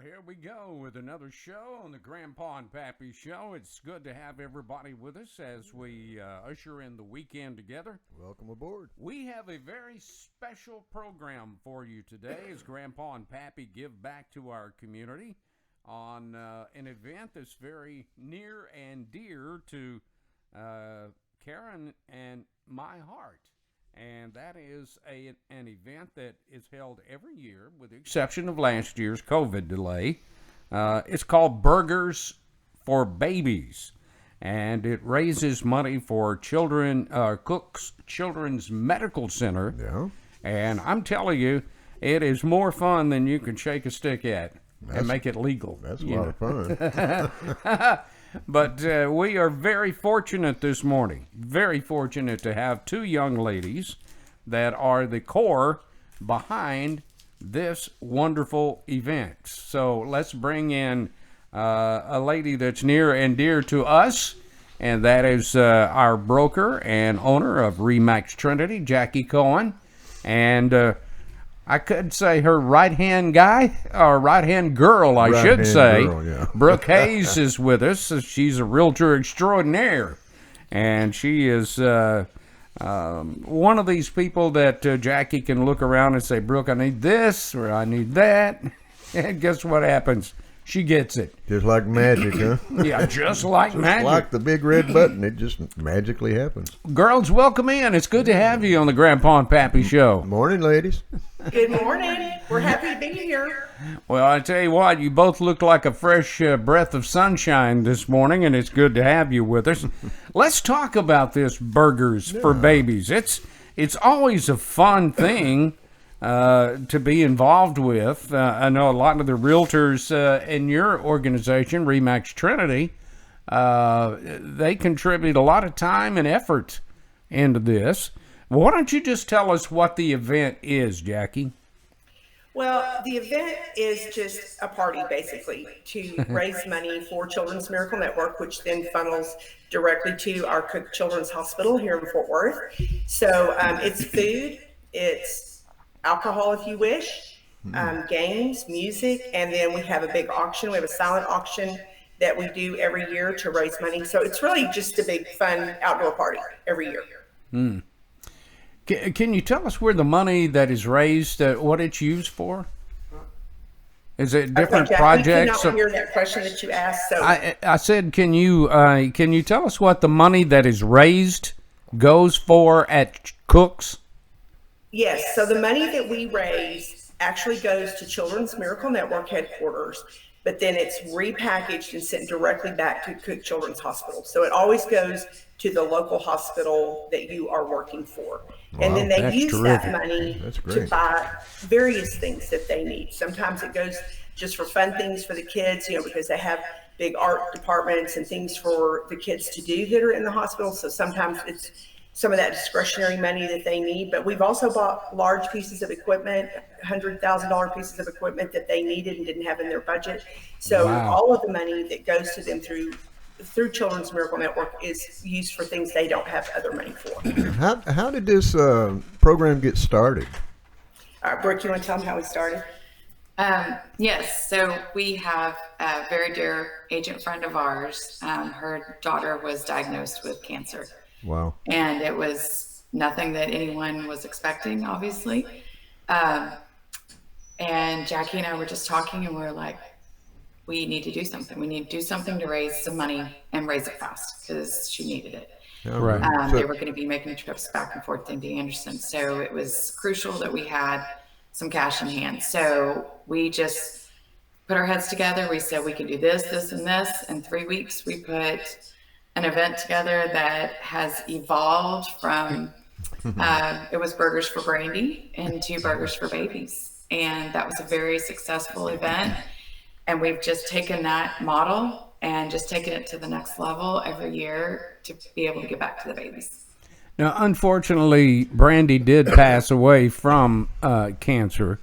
here we go with another show on the Grandpa and Pappy Show. It's good to have everybody with us as we usher in the weekend together. Welcome aboard. We have a very special program for you today as Grandpa and Pappy give back to our community on an event that's very near and dear to Karen and my heart. And that is an event that is held every year, with the exception of last year's COVID delay. It's called Burgers for Babies, and it raises money for Cook's Children's Medical Center. Yeah. And I'm telling you, it is more fun than you can shake a stick at and make it legal. That's a lot of fun. But we are very fortunate this morning, very fortunate to have two young ladies that are the core behind this wonderful event. So let's bring in a lady that's near and dear to us, and that is our broker and owner of Remax Trinity, Jackie Cohen. And I could say her right-hand guy, or right-hand girl, I should say. Girl, yeah. Brooke Hayes is with us. She's a realtor extraordinaire, and she is one of these people that Jackie can look around and say, Brooke, I need this, or I need that, and guess what happens? She gets it. Just like magic, huh? Yeah, just like magic. Like the big red button, it just magically happens. Girls, welcome in. It's good to have you on the Grandpa and Pappy Show. Morning, ladies. Good morning. We're happy to be here. Well, I tell you what, you both look like a fresh breath of sunshine this morning, and it's good to have you with us. Let's talk about this Burgers for Babies. It's always a fun thing to be involved with. I know a lot of the realtors in your organization, Remax Trinity, they contribute a lot of time and effort into this. Why don't you just tell us what the event is, Jackie? Well, the event is just a party, basically, to raise money for Children's Miracle Network, which then funnels directly to our Cook Children's Hospital here in Fort Worth. So it's food, it's alcohol if you wish, games, music, and then we have a big auction. We have a silent auction that we do every year to raise money. So it's really just a big, fun outdoor party every year. Mm. Can you tell us where the money that is raised, what it's used for? Is it different projects? I cannot hear that question that you asked. So I said, can you tell us what the money that is raised goes for at Cook's? Yes. So the money that we raise actually goes to Children's Miracle Network headquarters, but then it's repackaged and sent directly back to Cook Children's Hospital. So it always goes to the local hospital that you are working for. Wow, and then they use that money to buy various things that they need. Sometimes it goes just for fun things for the kids, because they have big art departments and things for the kids to do that are in the hospital. So sometimes it's some of that discretionary money that they need. But we've also bought large pieces of equipment, $100,000 pieces of equipment that they needed and didn't have in their budget. So all of the money that goes to them through Children's Miracle Network is used for things they don't have other money for. How did this program get started? All right, Brooke, you want to tell them how we started? Yes, so we have a very dear agent friend of ours. Her daughter was diagnosed with cancer. Wow. And it was nothing that anyone was expecting, obviously. And Jackie and I were just talking, and we were like, we need to do something. We need to do something to raise some money and raise it fast, because she needed it. Right. They were going to be making trips back and forth to Indy Anderson. So it was crucial that we had some cash in hand. So we just put our heads together. We said we can do this, this, and this. In 3 weeks, we put an event together that has evolved from, it was Burgers for Brandy into Burgers for Babies. And that was a very successful event. And we've just taken that model and just taken it to the next level every year to be able to get back to the babies. Now, unfortunately, Brandy did pass away from cancer,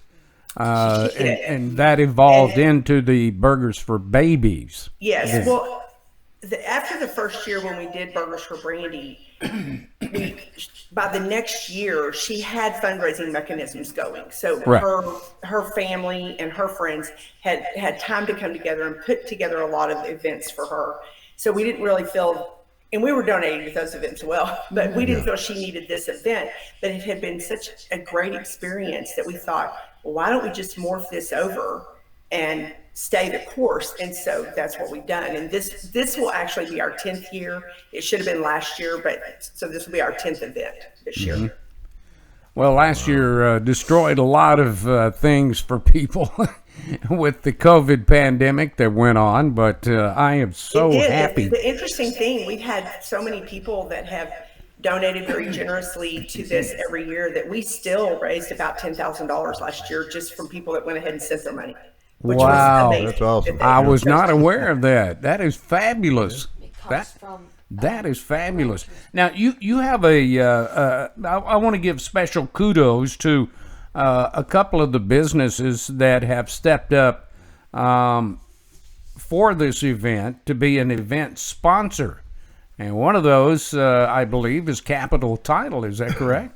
and that evolved into the Burgers for Babies. Yes. Well, after the first year when we did Burgers for Brandy, by the next year, she had fundraising mechanisms going. So Right. her family and her friends had time to come together and put together a lot of events for her. So we didn't really feel, and we were donating to those events as well, but we didn't feel she needed this event. But it had been such a great experience that we thought, well, why don't we just morph this over and stay the course? And so that's what we've done. And this will actually be our 10th year. It should have been last year, but so this will be our 10th event this year. Well, last year destroyed a lot of things for people with the COVID pandemic that went on, but I am so happy. The interesting thing, we've had so many people that have donated very generously to this every year that we still raised about $10,000 last year just from people that went ahead and sent their money. Which Wow. was amazing. That's awesome. I was not aware of that. That is fabulous. It comes from That is fabulous. Now, you have I want to give special kudos to a couple of the businesses that have stepped up for this event to be an event sponsor. And one of those, I believe, is Capital Title. Is that correct?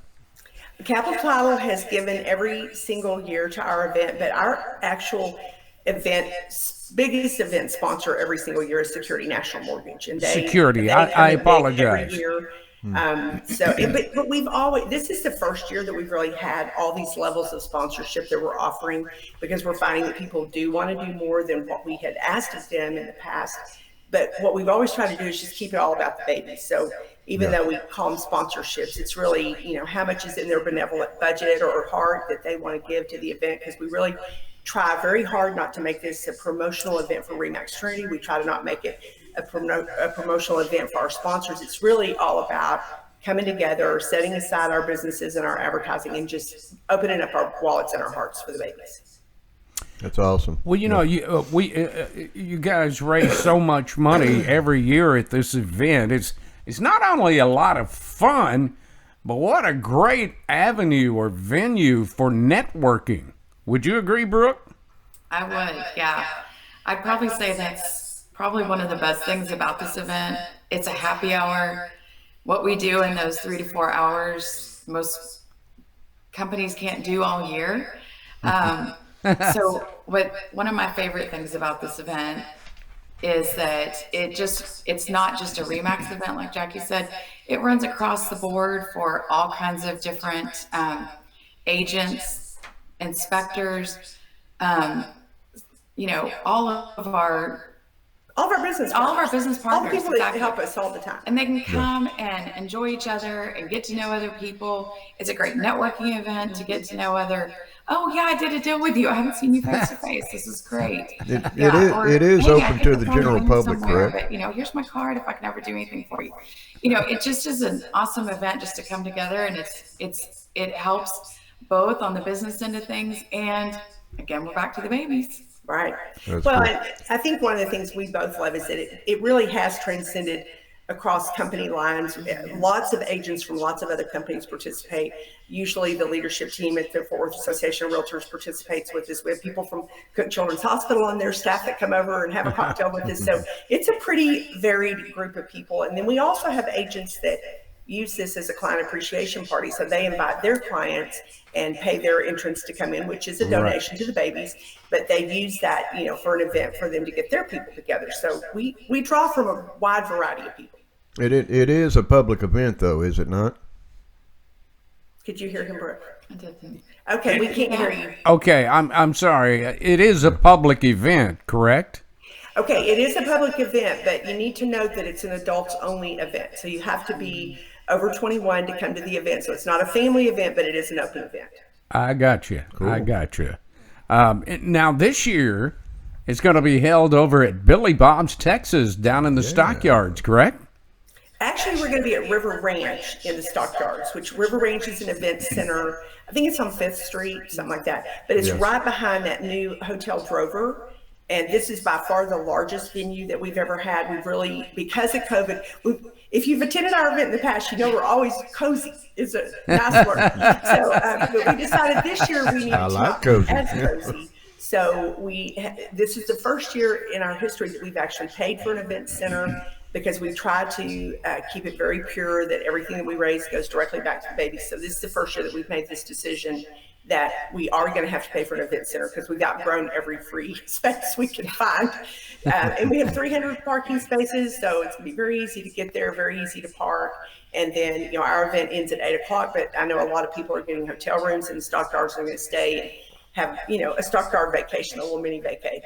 Capital Title has given every single year to our event, but our actual biggest event sponsor every single year is Security National Mortgage. And Security. they I come in big apologize. every year. But we've always, this is the first year that we've really had all these levels of sponsorship that we're offering, because we're finding that people do want to do more than what we had asked of them in the past. But what we've always tried to do is just keep it all about the babies. So even though we call them sponsorships, it's really, how much is in their benevolent budget or heart that they want to give to the event, because we really try very hard not to make this a promotional event for Remax Trinity. We try to not make it a promotional event for our sponsors. It's really all about coming together, setting aside our businesses and our advertising, and just opening up our wallets and our hearts for the babies. That's awesome. Well, you guys raise so much money every year at this event. It's not only a lot of fun, but what a great avenue or venue for networking. Would you agree, Brooke? I would, yeah. I'd probably say that's probably one of the best things about this event. It's a happy hour. What we do in those 3 to 4 hours, most companies can't do all year. So one of my favorite things about this event is that it's not just a Remax event, like Jackie said. It runs across the board for all kinds of different agents, inspectors, all of our business partners, all the people that exactly. help us all the time. And they can come and enjoy each other and get to know other people. It's a great networking event to get to know oh yeah, I did a deal with you. I haven't seen you face to face. This is great. It is hey, open to the general public, correct? But here's my card if I can ever do anything for you. It just is an awesome event just to come together, and it helps both on the business end of things, and again, we're back to the babies. Right. That's Well, cool. and I think one of the things we both love is that it really has transcended across company lines. Lots of agents from lots of other companies participate. Usually the leadership team at the Fort Worth Association of Realtors participates with us. We have people from Cook Children's Hospital and their staff that come over and have a cocktail with us. So it's a pretty varied group of people. And then we also have agents that use this as a client appreciation party. So they invite their clients and pay their entrance to come in, which is a donation to the babies, but they use that, for an event for them to get their people together. So we draw from a wide variety of people. It is a public event, though, is it not? Could you hear him, Brooke? I didn't. Okay, we can't hear you. Okay, I'm sorry. It is a public event, correct? Okay, it is a public event, but you need to note that it's an adults-only event. So you have to be over 21 to come to the event. So it's not a family event, but it is an open event. I got you. Cool. I got you. Now, this year, it's going to be held over at Billy Bob's, Texas, down in the stockyards, correct? Actually, we're going to be at River Ranch in the Stockyards, which River Ranch is an event center. I think it's on 5th Street, something like that. But it's right behind that new Hotel Drover. And this is by far the largest venue that we've ever had. We've really, because of COVID, if you've attended our event in the past, we're always cozy. It's a nice word. So but we decided this year we needed to not be as cozy. So this is the first year in our history that we've actually paid for an event center. because we try to keep it very pure, that everything that we raise goes directly back to the babies. So this is the first year that we've made this decision that we are going to have to pay for an event center, because we've outgrown every free space we can find. And we have 300 parking spaces, so it's going to be very easy to get there, very easy to park. And then, our event ends at 8 o'clock, but I know a lot of people are getting hotel rooms, and the stock yards are going to stay and have, a stock yard vacation, a little mini vacay.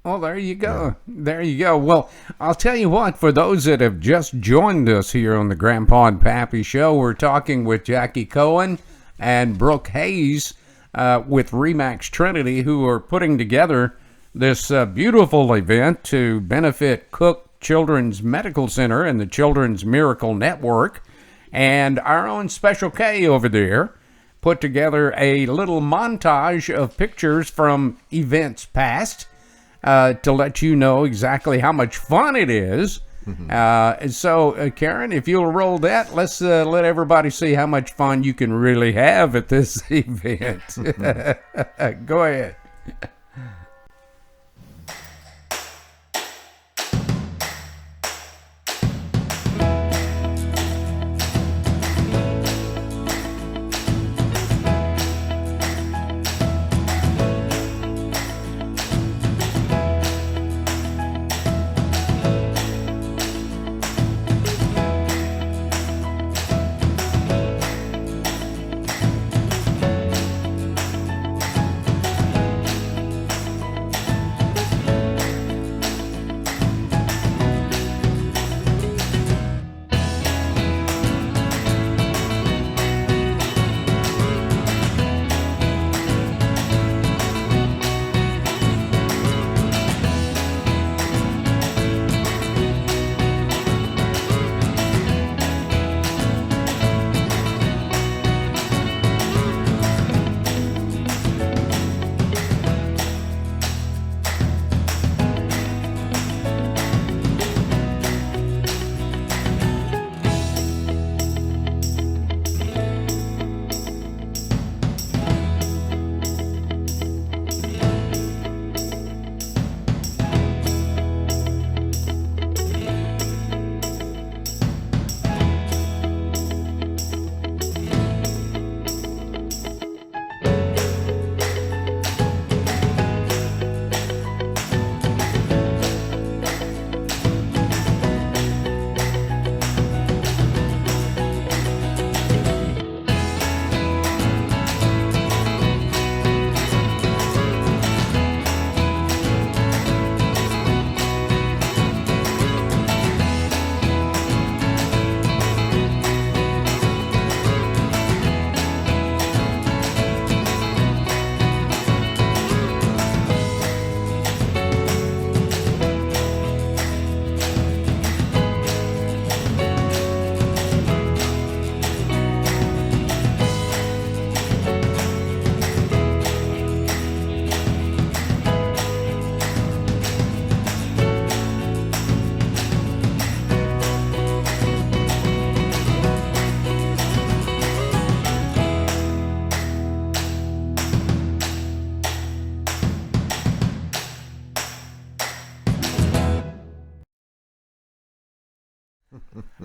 Well, there you go. There you go. Well, I'll tell you what, for those that have just joined us here on the Grandpa and Pappy Show, we're talking with Jackie Cohen and Brooke Hayes with Remax Trinity, who are putting together this beautiful event to benefit Cook Children's Medical Center and the Children's Miracle Network. And our own Special K over there put together a little montage of pictures from events past to let you know exactly how much fun it is. And so, Karen, if you'll roll that, let's let everybody see how much fun you can really have at this event. Go ahead.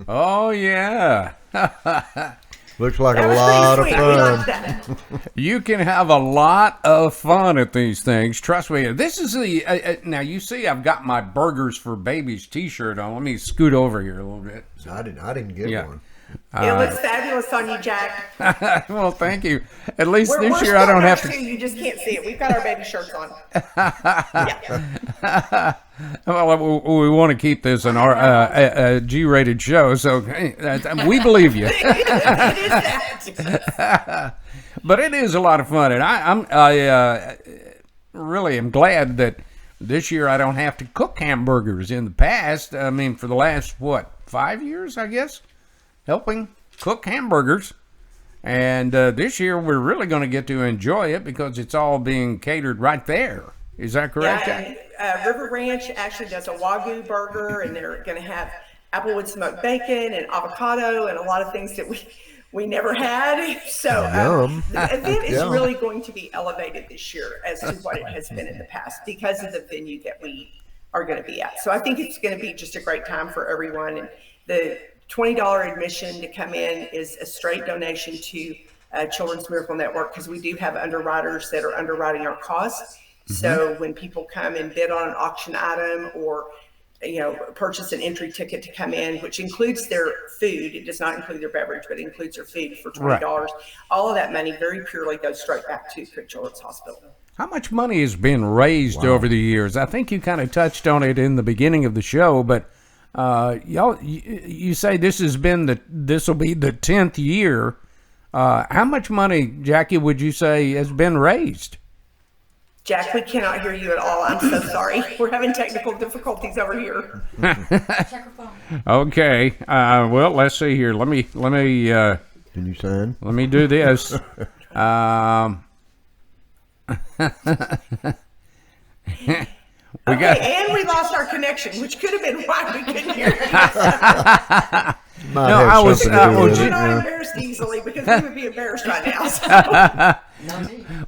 Oh, yeah. Looks like That a was lot of pretty sweet. We fun. liked that. You can have a lot of fun at these things. Trust me. This is the now you see I've got my Burgers for Babies t-shirt on. Let me scoot over here a little bit. I didn't get Yeah. one. It looks fabulous on you, Jack. Well, thank you. At least We're this year I don't have to. too. You just can't see it. We've got our baby shirts on. Yeah. Well, we want to keep this an G-rated show, so we believe you. It is that. But it is a lot of fun, and I really am glad that this year I don't have to cook hamburgers. In the past, I mean, for the last 5 years, I guess, helping cook hamburgers. And this year we're really going to get to enjoy it because it's all being catered right there. Is that correct? Yeah, and, River Ranch actually does a Wagyu burger, and they're going to have applewood smoked bacon and avocado and a lot of things that we never had. So Yum. the event is Yum. really going to be elevated this year as to what it has been in the past because of the venue that we are going to be at. So I think it's going to be just a great time for everyone. And the $20 admission to come in is a straight donation to Children's Miracle Network, because we do have underwriters that are underwriting our costs. So when people come and bid on an auction item, or purchase an entry ticket to come in, which includes their food, it does not include their beverage, but it includes their food for $20. Right. All of that money very purely goes straight back to Cook Children's Hospital. How much money has been raised over the years? I think you kind of touched on it in the beginning of the show, but you say this will be the 10th year. How much money, Jackie, would you say has been raised? Jack, we cannot hear you at all. I'm so sorry. We're having technical difficulties over here. Check her phone. Okay. Well, let's see here. Let me. Can you sign? Let me do this. And we lost our connection, which could have been why we couldn't hear you. I was we're not embarrassed easily, because we would be embarrassed right now. So.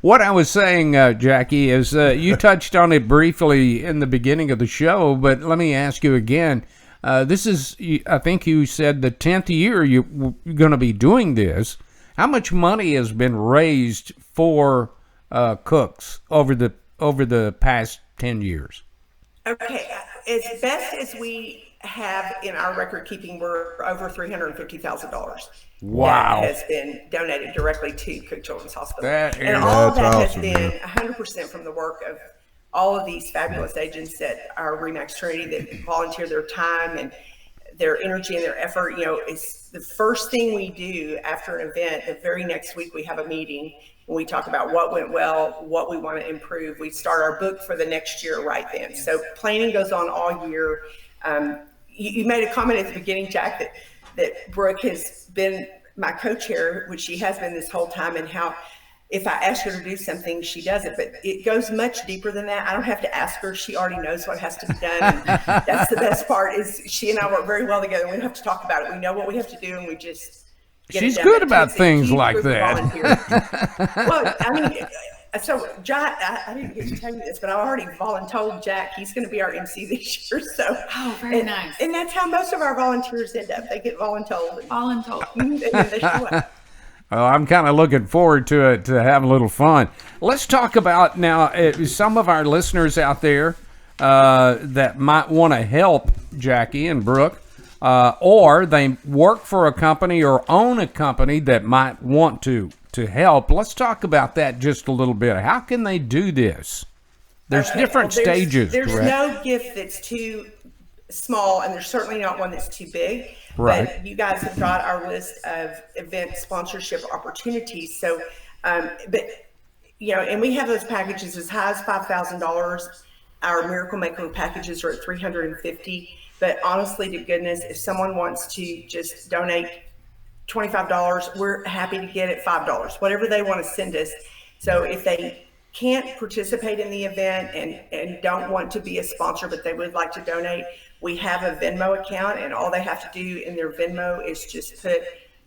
What I was saying, Jackie, is you touched on it briefly in the beginning of the show, but let me ask you again. This is, I think you said, the 10th year you're going to be doing this. How much money has been raised for cooks over the past 10 years? Okay, as best as we have in our record keeping, we're over $350,000. Wow. That has been donated directly to Cook Children's Hospital. And all of that awesome, has been 100% from the work of all of these fabulous agents at our RE/MAX Trinity that volunteer their time and their energy and their effort. It's the first thing we do after an event. The very next week we have a meeting when we talk about what went well, what we want to improve. We start our book for the next year right then. So planning goes on all year. You made a comment at the beginning, Jack, that Brooke has been my co-chair, which she has been this whole time, and how if I ask her to do something, she does it. But it goes much deeper than that. I don't have to ask her. She already knows what has to be done. And that's the best part, is she and I work very well together. We don't have to talk about it. We know what we have to do, and we just get She's it done. good about things like that. Well, I mean, so Jack, I didn't get to tell you this, but I already voluntold Jack. He's going to be our MC this year. So, very nice. And that's how most of our volunteers end up. They get voluntold. Voluntold. And then they show up. Well, I'm kind of looking forward to it, to have a little fun. Let's talk about now some of our listeners out there that might want to help Jackie and Brooke, or they work for a company or own a company that might want to help. Let's talk about that just a little bit. How can they do this? There's different stages. There's correct? no gift that's too small, and there's certainly not one that's too big. Right. But you guys have got our list of event sponsorship opportunities. So, and we have those packages as high as $5,000. Our Miracle Maker packages are at $350. But honestly to goodness, if someone wants to just donate $25, we're happy to get it $5, whatever they want to send us. So if they can't participate in the event and don't want to be a sponsor, but they would like to donate, we have a Venmo account, and all they have to do in their Venmo is just put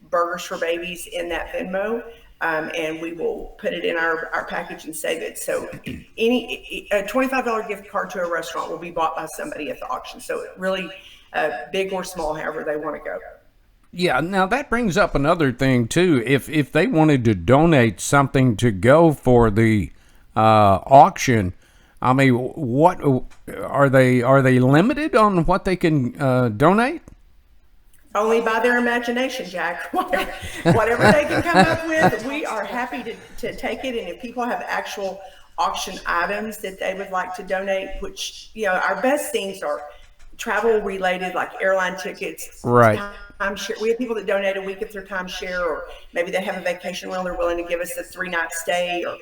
Burgers for Babies in that Venmo, and we will put it in our package and save it. So a $25 gift card to a restaurant will be bought by somebody at the auction. So really big or small, however they want to go. Yeah, now that brings up another thing too. If they wanted to donate something to go for the auction, I mean, what are they limited on what they can donate? Only by their imagination, Jack. Whatever they can come up with, we are happy to take it. And if people have actual auction items that they would like to donate, which, our best things are travel related, like airline tickets, right? Timeshare. We have people that donate a week of their timeshare, or maybe they have a vacation rental, they're willing to give us a 3-night stay, or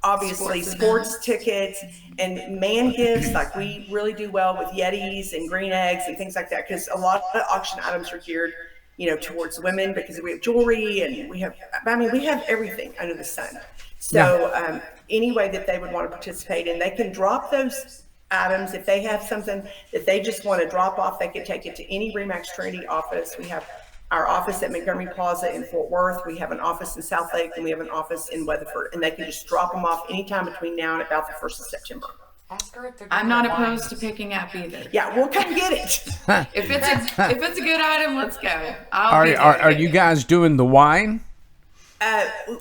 obviously sports tickets and man gifts. Like, we really do well with Yetis and green eggs and things like that, because a lot of auction items are geared, towards women, because we have jewelry and we have everything under the sun. So any way that they would want to participate in, they can drop those items. If they have something that they just want to drop off, they can take it to any RE/MAX Trinity office. We have our office at Montgomery Plaza in Fort Worth. We have an office in Southlake, and we have an office in Weatherford, and they can just drop them off anytime between now and about the 1st of September. Ask her if they're I'm not opposed to picking up either. Yeah, we'll come get it. If it's a good item, let's go. Are you guys doing the wine?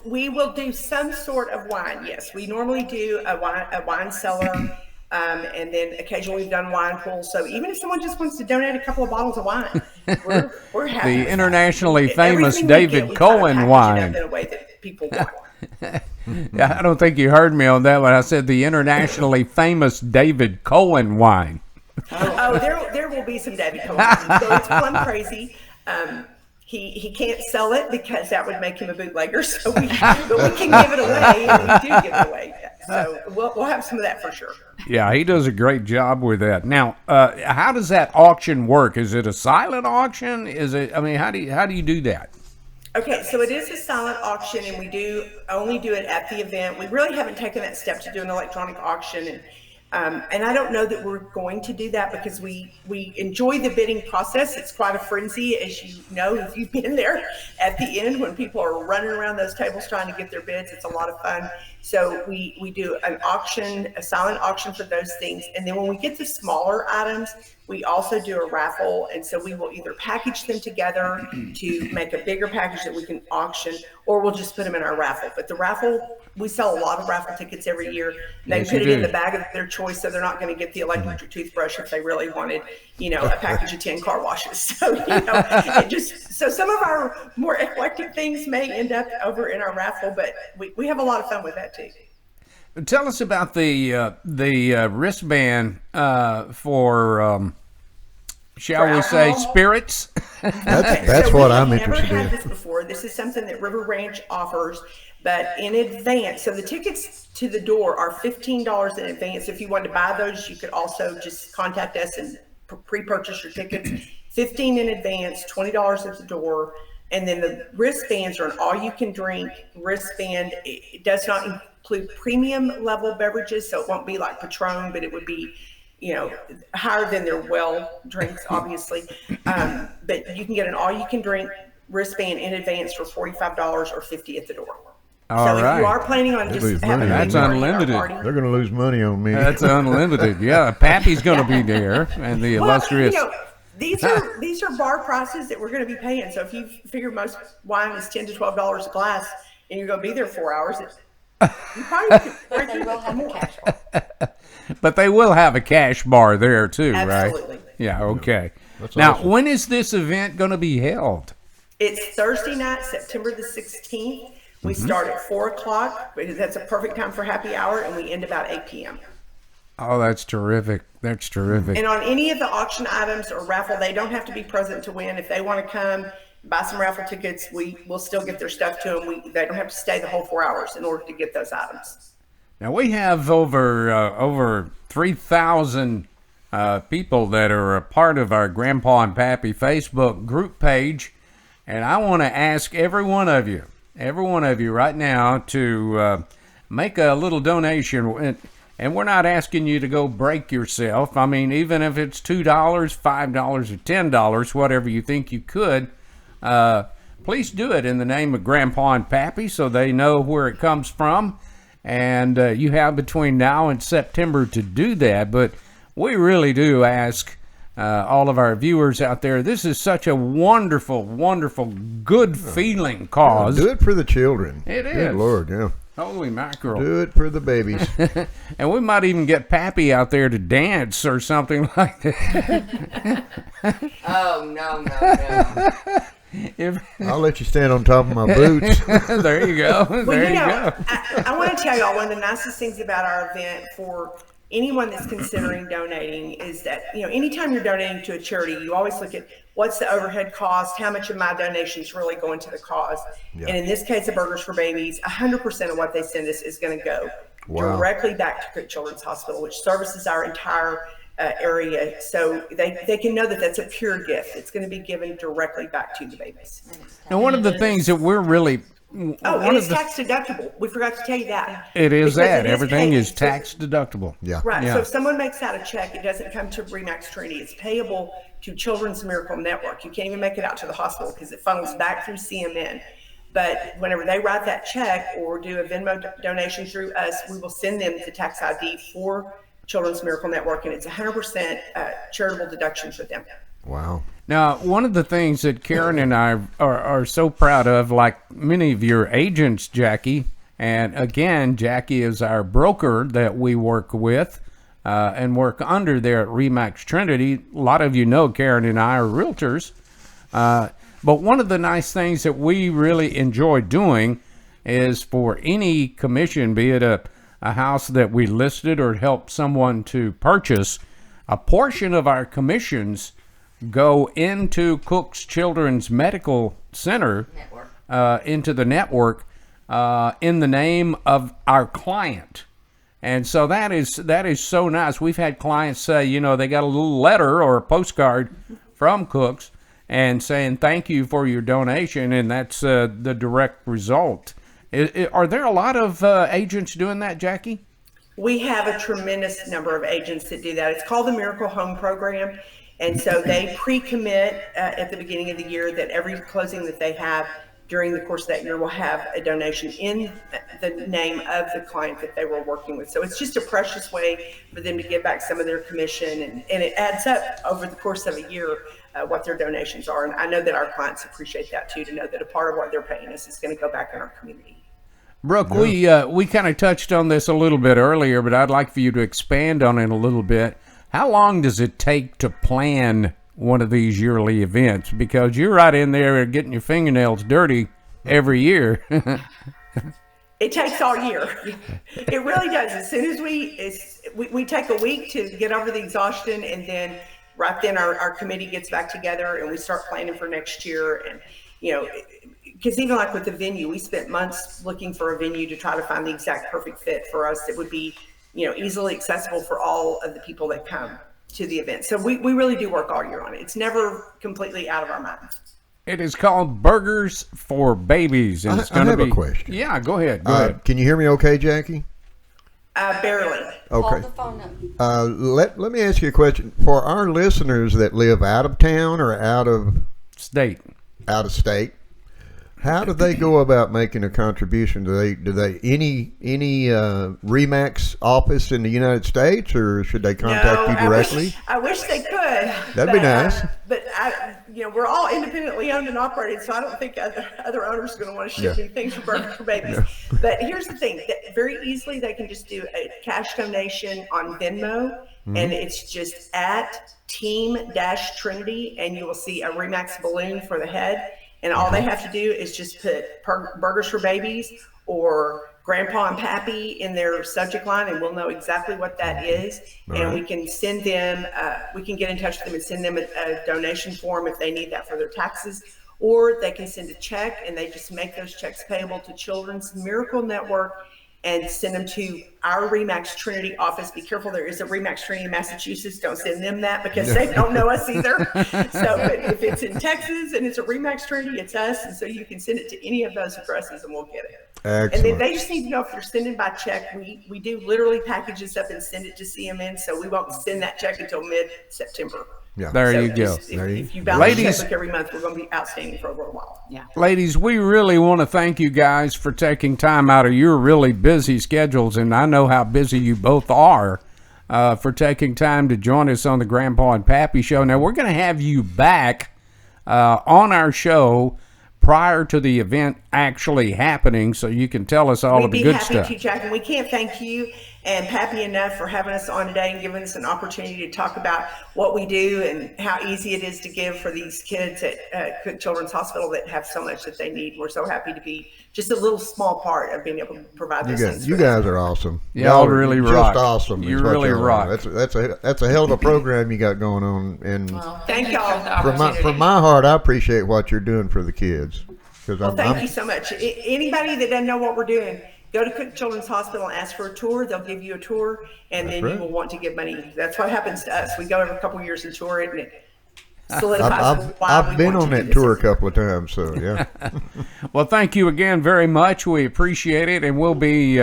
We will do some sort of wine. Yes, we normally do a wine cellar, and then occasionally we've done wine pools. So even if someone just wants to donate a couple of bottles of wine, we're happy. The internationally famous David Cohen wine. In a way that people want. Yeah, I don't think you heard me on that one. I said the internationally famous David Cohen wine. Oh, there will be some David Cohen wine. So it's plum crazy. He can't sell it because that would make him a bootlegger. So but we can give it away, and we do give it away. So we'll have some of that for sure. Yeah, he does a great job with that. Now, how does that auction work? Is it a silent auction? Is it? I mean, how do you do that? Okay, so it is a silent auction, and we do only do it at the event. We really haven't taken that step to do an electronic auction, and I don't know that we're going to do that because we enjoy the bidding process. It's quite a frenzy, as you know, if you've been there at the end when people are running around those tables trying to get their bids. It's a lot of fun. So we do an auction, a silent auction for those things. And then when we get to smaller items, we also do a raffle. And so we will either package them together to make a bigger package that we can auction, or we'll just put them in our raffle. But the raffle, we sell a lot of raffle tickets every year. They put it in the bag of their choice, so they're not going to get the electric toothbrush if they really wanted, a package of 10 car washes. So, so some of our more eclectic things may end up over in our raffle, but we have a lot of fun with that too. Tell us about the wristband for shall we say spirits? That's what I'm interested in. Never had this before. This is something that River Ranch offers, but in advance. So the tickets to the door are $15 in advance. If you want to buy those, you could also just contact us and pre-purchase your tickets. $15 in advance, $20 at the door. And then the wristbands are an all-you-can-drink wristband. It does not include premium level beverages, so it won't be like Patron, but it would be, higher than their well drinks, obviously. But you can get an all-you-can-drink wristband in advance for $45 or $50 at the door. All so right. if you are planning on just having that's unlimited. They're going to lose money on me. That's unlimited. Yeah, Pappy's going to be there, and the illustrious. These are bar prices that we're going to be paying. So if you figure most wine is $10 to $12 a glass, and you're going to be there 4 hours, you probably could will have a cash bar. But they will have a cash bar there too, Absolutely. Right? Yeah. Okay. That's now, awesome. when is this event going to be held? It's Thursday night, September the 16th. We start at 4:00 because that's a perfect time for happy hour, and we end about 8 p.m. Oh, that's terrific. That's terrific. And on any of the auction items or raffle, they don't have to be present to win. If they want to come buy some raffle tickets, we'll still get their stuff to them. They don't have to stay the whole 4 hours in order to get those items. Now we have over 3,000 people that are a part of our Grandpa and Pappy Facebook group page, and I want to ask every one of you right now to make a little donation. And we're not asking you to go break yourself. I mean, even if it's $2, $5, or $10, whatever you think you could, please do it in the name of Grandpa and Pappy so they know where it comes from. And you have between now and September to do that. But we really do ask all of our viewers out there, this is such a wonderful, wonderful, good feeling cause. Do it for the children. It is. Good Lord, yeah. Holy mackerel. Do it for the babies. And we might even get Pappy out there to dance or something like that. Oh, no. I'll let you stand on top of my boots. There you go. There you go. I want to tell y'all one of the nicest things about our event for anyone that's considering donating is that, anytime you're donating to a charity, you always look at what's the overhead cost, how much of my donations really go into the cause. Yeah. And in this case of Burgers for Babies, 100% of what they send us is going to go directly back to Cook Children's Hospital, which services our entire area. So they can know that that's a pure gift. It's going to be given directly back to the babies. And one of the things that we're really... and it's tax deductible. We forgot to tell you that. It is that. Everything is tax deductible. Yeah. Right. Yeah. So if someone makes out a check, it doesn't come to Remax Trinity. It's payable to Children's Miracle Network. You can't even make it out to the hospital because it funnels back through CMN. But whenever they write that check or do a Venmo donation through us, we will send them the tax ID for Children's Miracle Network, and it's 100% charitable deduction for them. Wow. Now, one of the things that Karen and I are so proud of, like many of your agents, Jackie, and again, Jackie is our broker that we work with and work under there at RE/MAX Trinity. A lot of you know Karen and I are realtors. But one of the nice things that we really enjoy doing is for any commission, be it a house that we listed or help someone to purchase, a portion of our commissions go into Cook's Children's Medical Center, into the network, in the name of our client. And so that is so nice. We've had clients say, you know, they got a little letter or a postcard from Cook's and saying thank you for your donation, and that's the direct result. Are there a lot of agents doing that, Jackie? We have a tremendous number of agents that do that. It's called the Miracle Home Program. And so they pre-commit at the beginning of the year that every closing that they have during the course of that year will have a donation in the name of the client that they were working with. So it's just a precious way for them to give back some of their commission, and it adds up over the course of a year what their donations are. And I know that our clients appreciate that too, to know that a part of what they're paying us is going to go back in our community. Brooke, we kind of touched on this a little bit earlier, but I'd like for you to expand on it a little bit. How long does it take to plan one of these yearly events? Because you're right in there getting your fingernails dirty every year. It takes all year. It really does. As soon as we take a week to get over the exhaustion, and then right then our committee gets back together and we start planning for next year. And, you know, because even like with the venue, we spent months looking for a venue to try to find the exact perfect fit for us that would be, you know, easily accessible for all of the people that come to the event. So we really do work all year on it. It's never completely out of our minds. It is called Burgers for Babies. And it's I have a question. Yeah, go ahead. Go ahead. Can you hear me okay, Jackie? Barely. Okay. Hold the phone up. Let me ask you a question. For our listeners that live out of town or out of State. How do they go about making a contribution? Do they any RE/MAX office in the United States, or should they contact you directly? I wish they could. That'd be nice. But we're all independently owned and operated, so I don't think other owners are going to want to ship me things for Burgers for Babies. Yeah. But here's the thing: that very easily they can just do a cash donation on Venmo, and it's just at Team-Trinity, and you will see a RE/MAX balloon for the head. And all they have to do is just put Burgers for Babies or Grandpa and Pappy in their subject line, and we'll know exactly what that is. And we can send them, we can get in touch with them and send them a donation form if they need that for their taxes. Or they can send a check, and they just make those checks payable to Children's Miracle Network and send them to our RE/MAX Trinity office. Be careful, there is a RE/MAX Trinity in Massachusetts. Don't send them that because they don't know us either. So but if it's in Texas and it's a RE/MAX Trinity, it's us. And so you can send it to any of those addresses and we'll get it. Excellent. And then they just need to know if they're sending by check. We do literally package this up and send it to CMN, so we won't send that check until mid-September. Yeah. There So you go. if you balance Ladies- checkbook every month, we're going to be outstanding for a little while. Yeah. Ladies, we really want to thank you guys for taking time out of your really busy schedules, and I know how busy you both are, for taking time to join us on the Grandpa and Pappy Show. Now, we're going to have you back on our show prior to the event actually happening, so you can tell us all of the good stuff. We'd be happy to, Jack, and we can't thank you and Pappy enough for having us on today and giving us an opportunity to talk about what we do and how easy it is to give for these kids at Cook Children's Hospital that have so much that they need. We're so happy to be just a little small part of being able to provide those things. You guys are awesome. Y'all really rock. Just awesome. You is what really y'all are. rock. That's a hell of a program you got going on. And Well, Thank you y'all. for the opportunity. from my heart, I appreciate what you're doing for the kids. Well, thank you so much. Anybody that doesn't know what we're doing, go to Cook Children's Hospital and ask for a tour. They'll give you a tour, and then right. you will want to give money. That's what happens to us. We go every couple of years and tour it, and it solidifies why I've we been want on to do that this tour a event. couple of times, so yeah. Well, thank you again very much. We appreciate it, and we'll be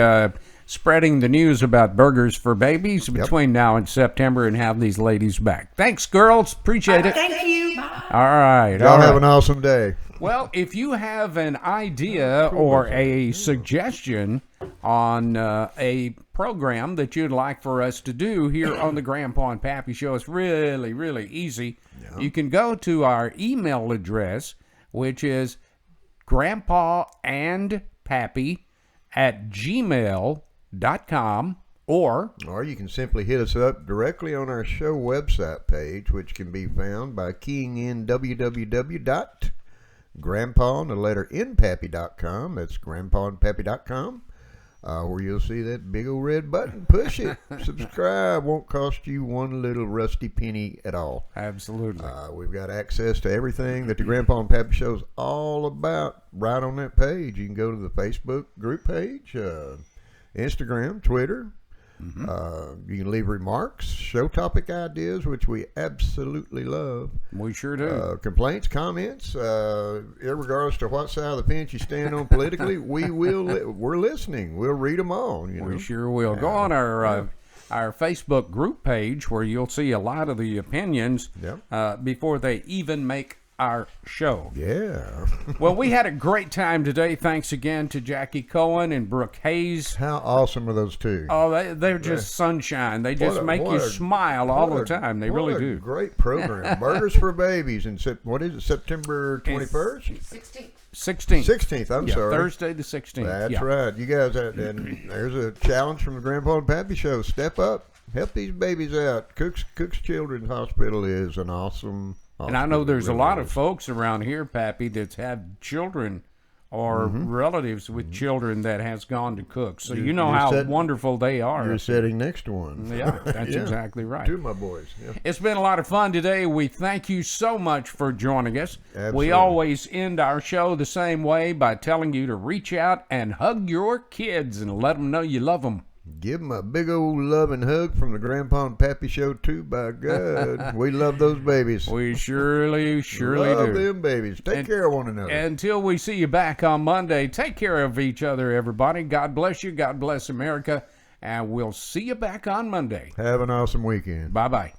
spreading the news about Burgers for Babies between now and September and have these ladies back. Thanks, girls. Appreciate it. Thank you. All right. Y'all all have right. an awesome day. Well, if you have an idea or a suggestion on a program that you'd like for us to do here on the Grandpa and Pappy Show, it's really, really easy. Yeah. You can go to our email address, which is grandpaandpappy@gmail.com, or you can simply hit us up directly on our show website page, which can be found by keying in www.grandpaandpappy.com. That's grandpaandpappy.com, where you'll see that big old red button. Push it. Subscribe. Won't cost you one little rusty penny at all. Absolutely. We've got access to everything that the Grandpa and Pappy Show is all about right on that page. You can go to the Facebook group page, Instagram, Twitter. You can leave remarks, show topic ideas, which we absolutely love. We sure do. Complaints, comments, regardless to what side of the fence you stand on politically, we're listening. We'll read them all. You know? We sure will. Go on our Facebook group page, where you'll see a lot of the opinions before they even make our show. Yeah. Well, we had a great time today. Thanks again to Jackie Cohen and Brooke Hayes. How awesome are those two? Oh, they're just sunshine. They just make you smile all the time. They really do. Great program. Burgers for Babies. And what is it, September 21st? 16th, I'm sorry. Thursday the 16th. That's right. You guys, and there's a challenge from the Grandpa and Pappy Show. Step up. Help these babies out. Cook's Children's Hospital is an awesome. And I know there's a lot of folks around here, Pappy, that have children or relatives with children that has gone to Cook. So you know how wonderful they are. You're sitting next to one. Yeah, that's exactly right. Two of my boys. Yeah. It's been a lot of fun today. We thank you so much for joining us. Absolutely. We always end our show the same way, by telling you to reach out and hug your kids and let them know you love them. Give them a big old loving hug from the Grandpa and Pappy Show, too, by God. We love those babies. We surely love do. them babies. Take care of one another. Until we see you back on Monday, take care of each other, everybody. God bless you. God bless America. And we'll see you back on Monday. Have an awesome weekend. Bye-bye.